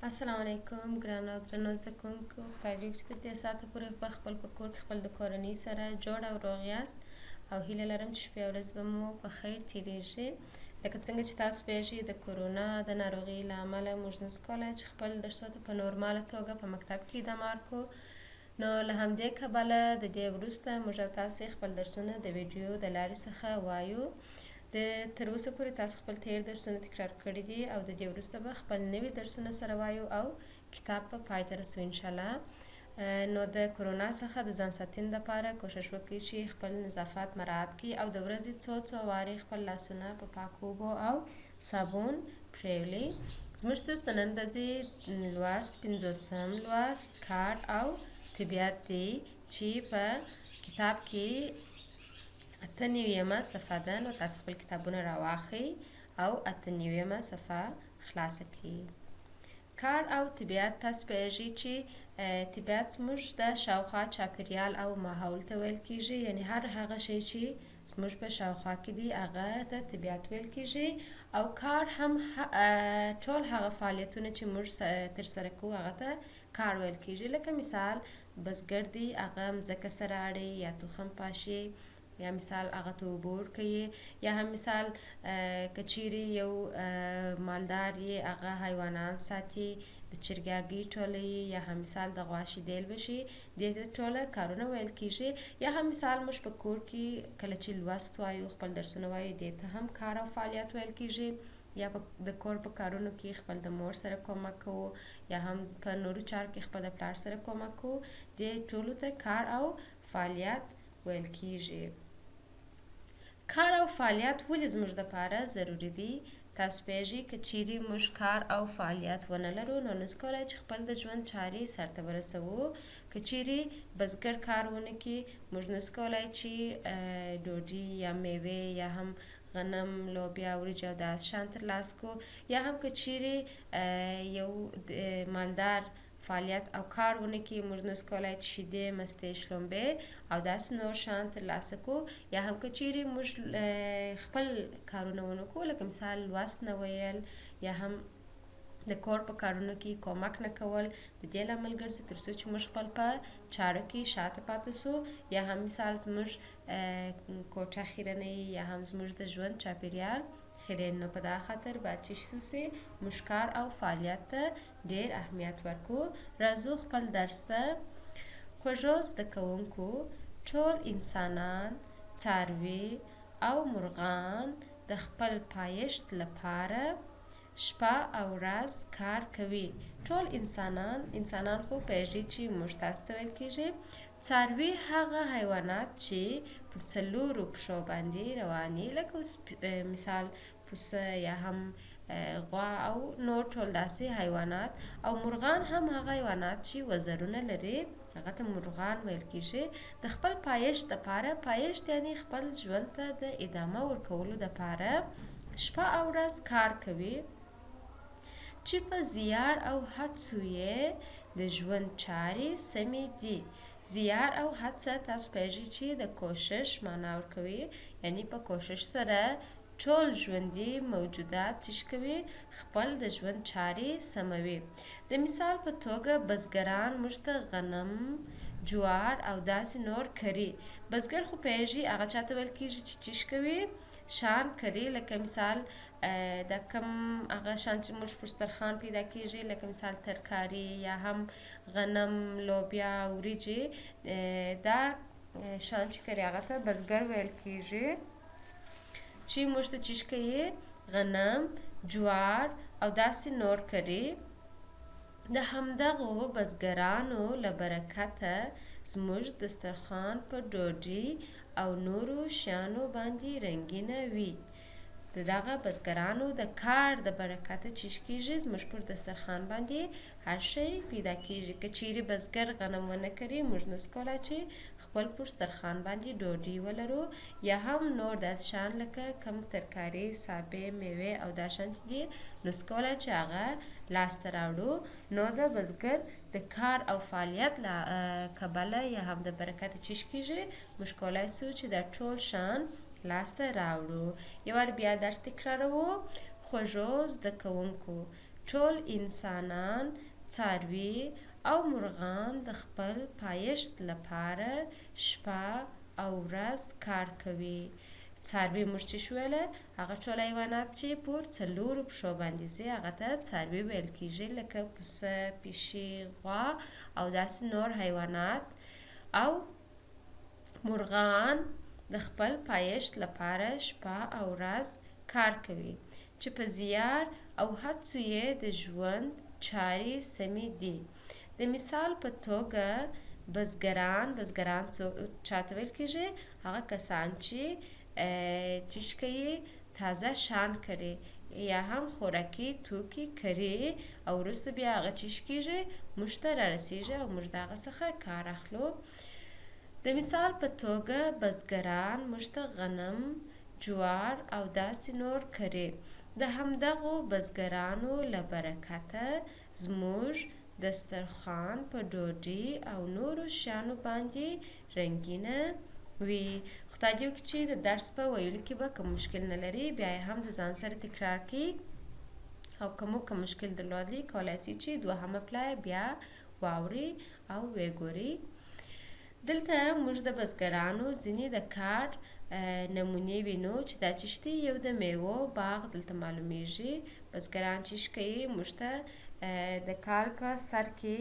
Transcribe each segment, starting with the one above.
السلام علیکم ګرانو او درنو زده کوونکو. خدای دې چې تر دې ساعته پورې په خپل په کور کې خپل د کورنۍ سره جوړ او روغ یاست او هیله لرم چې شپې او ورځ به مو په خیر تېرېږي. لکه څنګه چې تاسو پوهېږئ د کورونا د ناروغۍ له امله موږ نسو کولی چې خپل درسونه په نورماله توګه په مکتب کې ادامه ورکړو. نو له همدې کبله د دې وروسته موږ او تاسې خپل درسونه د ویډیو د لارې څخه وایو. تر اوسه پورې تاسو خپل تیر درسونه تکرار کړي دي او د دې وروسته به خپل نوي درسونه سره وایو او کتاب په پای ته رسو انشاءالله. نو د کرونا څخه د ځان ساتنې لپاره کوشش وکړئ چې خپل نظافت مراعات کړئ او د ورځې څو وارې خپل لاسونه په پاکو اوبو او صابون پرېولئ. زموږ ستاسو د نن ورځې لوست 50م لوست کار او طبیعت دی چې په کتاب کې 98مه صفحه ده. نو تاسو خپل کتابونه راواخلئ او 98مه صفحه خلاصه کړئ. کار او طبیعت تاسو پوهېږئ چې طبیعت زموږ د شاوخوا چاپیریال او ماحول ته ویل کېږي، یعنې هر هغه شی چې زموږ په شاوخوا کې دی هغه ته طبیعت ویل کېږي. او کار هم ټول هغه فعالیتونه چې موږ ترسره کوو هغه ته کار ویل کېږي. لکه مثال بزګر دی هغه مځکه سره اړي یا تخم پاشي، یا مثال هغه ته اوبه ورکوي، یا هم مثال که چیرې یو مالدار یې هغه حیوانات ساتي، د چرګاګۍ ټوله یې، یا هم مثال د غوا شیدې بشي، دې ته ټوله کارونه ویل کېږي. یا هم مثال موږ په کور کې کله چې لوست وایو خپل درسونه وایو دې ته هم کار او فعالیت ویل کېږي. یا د کور په کارونو کې خپل د مور سره کومک کوو، یا هم په نورو چارو کې خپل د پلار سره کومک کوو، دې ټولو ته کار او فعالیت ویل کېږي. کار او فعالیت ولې زموږ دپاره ضروري دی؟ تاسو پوهېږئ که چیرې موږ کار او فعالیت ونه لرو نو نسو کولی چې خپل د ژوند چارې سرته ورسوو. که چیرې بزګر کار ونه کړي موږ نسو کولی چې ډوډۍ یا میوې یا هم غنم، لوبیا، وریجې او داسې شیان ترلاسه کړو. یا هم که چیرې یو مالدار فعالیت او کار ونه کړي موږ نسو کولی چې شیدې، مستې، شلومبې او داسې نور شیان ترلاسه کړو. یا هم که چیرې موږ خپل کارونه ونه کړو لکه مثال لوست نه ویل، یا هم د کور په کارونو کې کومک نه کول، د دې لامل ګرځي تر څو چې موږ خپل په چارو کې شاته پاتې سو. یا هم مثال زموږ کوټه خیرنۍ یا هم زموږ د ژوند چاپیریال خیرن. نو په دا خاطر باید چې شو سي موږ کار او فعالیت ته ډېر اهمیت ورکړو. راځو خپل درس ته. خوږو زده کوونکو، ټول انسانان، څاروي او مرغان د خپل پایښت لپاره شپه او ورځ کار کوي. ټول انسانان خو پوهېږئ چې موږ تاسو ته ویل کېږي. څاروي هغه حیوانات چې پر څلورو پښو باندې رواني، لکه مثال پسه یا هم غوا او نور ټول داسې حیوانات. او مرغان هم هغه حیوانات چې وزرونه لري هغه ته مرغان ویل کېږي. د خپل پایښت دپاره، پایښت یعنې خپل ژوند ته د ادامه ورکولو دپاره شپه او ورځ کار کوي، چې په زیار او هڅو یې د ژوند چارې سمې دي. زیار او هڅه تاسو پوهېږئ چې د کوشش معنا ورکوي، یعنې په کوشش سره ټول ژوندي موجودات چې کوي خپل د ژوند چارې سموي. د مثال په توګه بزګران موږ ته غنم، جوار او داسې نور کري. بزګر خو پوهېږئ هغه چاته ویل کېږي چې چیش کوي، شان کري. لکه مثال دا کم هغه شان چې موږ پر دسترخوان پیدا کېږي لکه مثال ترکاري یا هم غنم، لوبیا، وریجې، دا شان چې کري هغه ته بزګر ویل کېږي، چې موږ ته چیش کوي غنم، جوار او داسې نور کري. د همدغو بزګرانو له برکته زموږ دسترخوان په ډوډۍ او نورو شیانو باندې رنګینه وي. د دغه بزګرانو د کار د برکته چیش کېږي زموږ پر دسترخوان باندې هر شی پیدا کېږي. که چیرې بزګر غنم ونه کري موږ نسو کولی چې خپل پر دسترخوان باندې ډوډۍ ولرو، یا هم نور داسې شیان لکه کم ترکاري، سابې، میوې او دا شیان چې دي نسو کولی چې هغه لاسته راوړو. نو د بزګر د کار او فعالیت له کبله یا هم د برکته چیش کېږي موږ کولی سو چې دا ټول شیان لاسته راوړو. یو وار بیا درس تکراروو. خوږو زده کوونکو، ټول انسانان، څاروي او مرغان د خپل پایښت لپاره شپه او ورځ کار کوي. څاروي موږ چې شوله هغه ټول حیوانات چې پر څلورو پښو باندې ځي هغه ته څاروي ویل کیږي، لکه پسه، پیشي، غوا او داسې نور حیوانات. او مرغان د خپل پایښت لپاره شپه او ورځ کار کوي چې په زیار او هڅو یې د ژوند چارې سمې دي. د مثال په توګه بزګران چاته ویل کیږي؟ هغه کسان چې چیش کوي، تازه شان کري یا هم خوراکي توکي کري او وروسته بیا هغه چیش کیږي موږ ته رارسیږي او موږ د هغه څخه کار اخلو. د مثال په توګه بزګران موږ ته غنم، جوار او داسې نور کري. د همدغو بزګرانو له برکته زموږ دسترخوان په ډوډۍ او نورو شیانو باندې رنګینه وي. خدای دې وکړي چې د درس په ویلو کې به کوم مشکل نه لري، بیا یې هم د ځان سره تکرار کړي او که مو کوم مشکل درلودلی کولی شي چې دوهمه پلای بیا واوري او وګوري. دلته موږ د بزګرانو ځینې د کار نمونې وینو چې دا چشتي یو د میوو باغ دلته معلومیږي. بزګران چیش کوي موږ ته د کال په سر کې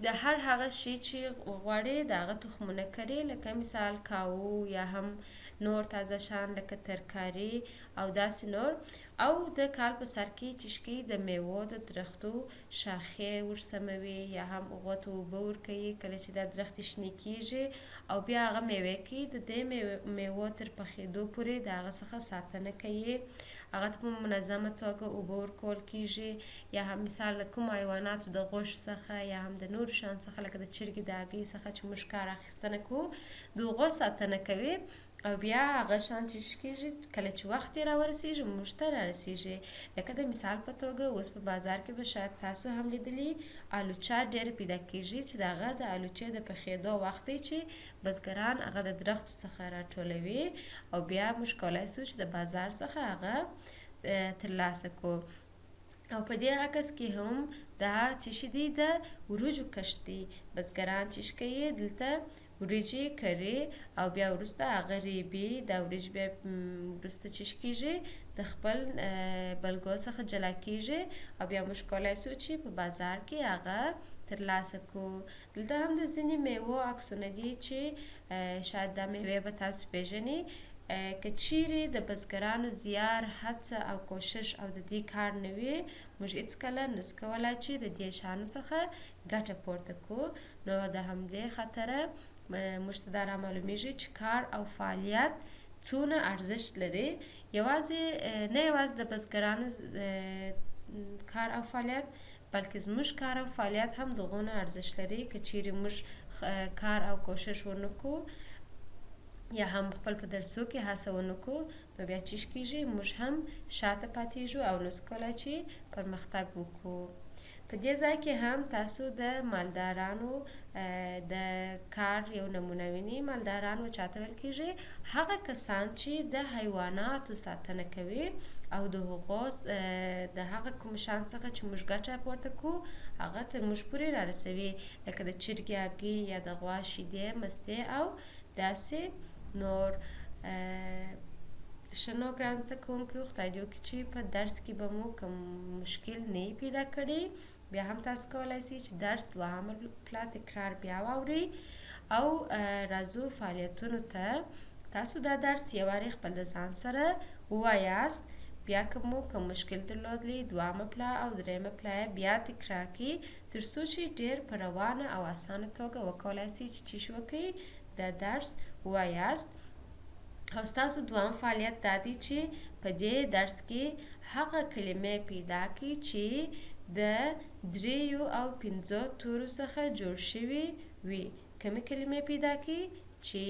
د هر هغه شي چې غواړي د هغه تخمونه کري، لکه مثال کاو یا هم نور تازه شان لکه ترکاري او داسې نور. او د کال په سر کې چشکي د میوو د درختو شاخې ورسموي یا هم هغو ته اوبه ورکوي کله چې دا درخت شنې کیږي او بیا هغه میوې کوي. د دې میوو تر پخېدو پورې د هغه څخه ساتنه کوي، هغه ته په منظمه توګه اوبه ورکول کیږي یا هم مثال د کومو حیواناتو د غوښ څخه یا هم د نورو شیانو څخه لکه د چرګې د هګۍ څخه چې موږ کار اخیستنه کوو د هغو ساتنه کوي. او بیا هغه شیان چې کیږي کله چې وخت یې راورسیږي موږ ته رارسیږي. لکه د مثال په توګه اوس په بازار کې به شاید تاسو هم لیدلي الوچه ډېره پیدا کیږي چې د هغه د الوچې د پخېدو وخت دی چې بزګران هغه د درختو څخه راټولوي او بیا موږ کولی شو چې د بازار څخه هغه ترلاسه کړو. او په دې عکس کې هم دا چې شدي د وریجو کښت دی. بزګران چې کوي دلته وریجې کري او بیا وروسته هغه ریبي. دا وریجې بیا وروسته چې کیږي د خپل بلګو څخه جلا کیږي او بیا موږ کولی شو چې په بازار کې هغه ترلاسه کړو. دلته هم د ځینې میوو عکسونه دي چې شاید دا میوې به تاسو پیژنئ. که چیرې د بزګرانو زیار، هڅه او کوشش او د دې کار نه وي موږ هیڅکله نشو کولی چې د دې شیانو څخه ګټه پورته کړو. نو د همدې خاطره موږ ته دا رامعلومیږي چې کار او فعالیت څونه ارزښت لري. نه یوازې د بزګرانو کار او فعالیت بلکې زموږ کار او فعالیت هم دغونه ارزښت لري. که چیرې موږ کار او کوشش ونه کړو یا هم خپل په درسو کې هڅه ونه کړو نو بیا چیش کیږي موږ هم شاته پاتېږو او نشو کولی چې پرمختګ وکړو. په دې ځای کې هم تاسو د مالدارانو د کار یو نمونه وینئ. مالداران چاته ویل کیږي؟ هغه کسان چې د حیواناتو ساتنه کوي او د هغو د هغه کوم شیان څخه چې موږ ګټه پورته کړو هغه تر موږ پورې رارسوي، لکه د چرګې هګۍ یا د غوا شیدې، مستې او داسې نور. ښه نو ګران زده کوونکو، خدای دې وکړي چې په درس کې به مو کوم مشکل نه وي پیدا کړی. بیا هم تاسو کولی شئ چې درس دوهمه پلا تکرار بیا واورئ او راځو فعالیتونو ته. تاسو دا درس یو وارې خپل د ځان سره ووایاست، بیا که مو کوم مشکل درلودلی دوهمه پلا او دریمه پلا بیا تکرار کړئ تر څو چې ډېر په روانه او اسانه توګه وکولی شئ چې چیش وکړئ دا درس ووایاست. او ستاسو دوهم فعالیت دا دی چې په دې درس کې هغه کلمې پیدا کړئ چې د 3 او 5 تورو څخه جوړ شوي وي. کومې کلمې پیدا کړئ چې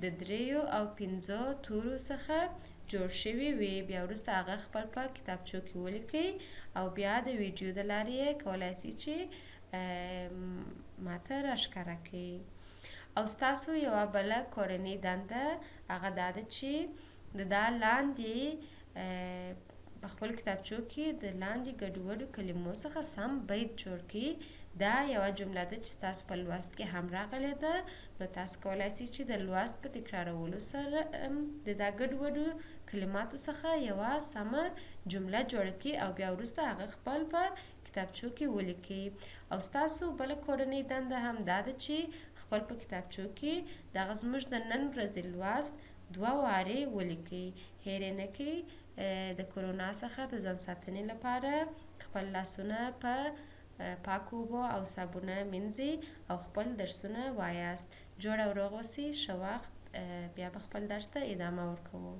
د 3 او 5 تورو څخه جوړ شوي وي. بیا وروسته هغه خپل په کتابچو کې ولیکئ او بیا د ویډیو د لارې کولی شئ چې ماته راښکاره کړئ. او ستاسو یوه بله کورنۍ دنده هغه دا ده چې د دا لاندې په خپل کتابچو کې د لاندې ګډوډو کلمو څخه سم بیت جوړ کړئ. دا یوه جمله ده چې تاسو په لوست کې هم راغلې ده، نو تاسو کولی شئ چې د لوست په تکرارولو سره د دا ګډوډو کلماتو څخه یوه سمه جمله جوړه کړئ او بیا وروسته هغه خپل په کتابچو کې ولیکئ. او ستاسو بله کورنۍ دنده هم دا ده چې خپل په کتابچو کې دغه زموږ د نن ورځې لوست 2 وارې ولیکئ. هېر یې نه کړئ. د کرونا څخه د ځان ساتنې لپاره خپل لاسونه په پاکو اوبو او صابونه مینځئ او خپل درسونه وایاست. جوړ او روغ اوسئ. ښه وخت. بیا به خپل درس ته ادامه ورکوو.